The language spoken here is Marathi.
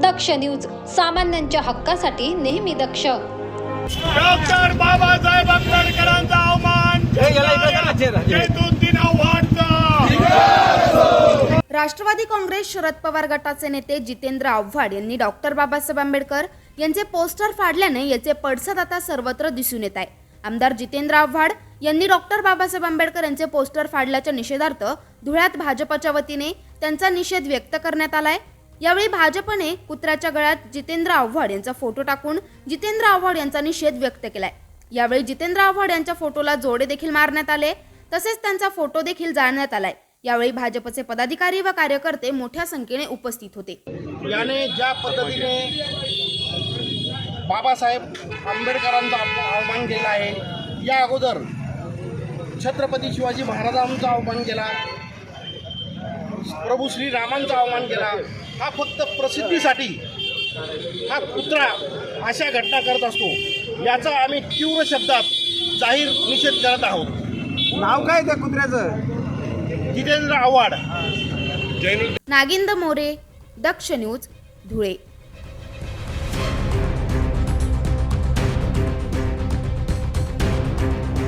दक्ष न्यूज, सामान्यांच्या हक्कासाठी नेहमी दक्ष. डॉक्टर बाबासाहेब आंबेडकरांचा अवमान राष्ट्रवादी काँग्रेस शरद पवार गटाचे नेते जितेंद्र आव्हाड यांनी डॉक्टर बाबासाहेब आंबेडकर यांचे पोस्टर फाडल्याने याचे पडसाद आता सर्वत्र दिसून येत आहे. आमदार जितेंद्र आव्हाड यांनी डॉक्टर बाबासाहेब आंबेडकर यांचे पोस्टर फाडल्याच्या निषेधार्थ धुळ्यात भाजपच्या वतीने त्यांचा निषेध व्यक्त करण्यात आलाय. यावेळी भाजपने कुत्र्याच्या गळ्यात जितेंद्र आव्हाड यांचा फोटो टाकून जितेंद्र आव्हाड यांचा निषेध व्यक्त केलाय. यावेळी जितेंद्र आव्हाड यांच्या फोटोला जोडे देखील मारण्यात आले, तसेच त्यांचा फोटो देखील जाळण्यात आलाय. यावेळी भाजपचे पदाधिकारी व कार्यकर्ते मोठ्या संख्येने उपस्थित होते. याने ज्या पद्धतीने बाबासाहेब आंबेडकरांचा अवमान केला आहे, या अगोदर छत्रपती शिवाजी महाराजांचा अवमान केला, प्रभू श्रीरामांचा अवमान केला. हा फक्त प्रसिद्धीसाठी हा कुत्रा अशा घटना करत असतो, याचा आम्ही तीव्र शब्दात जाहीर निषेध करत आहोत. नाव काय त्या कुत्र्याचं? जितेंद्र आव्हाड. नागिंद मोरे, दक्ष न्यूज, धुळे.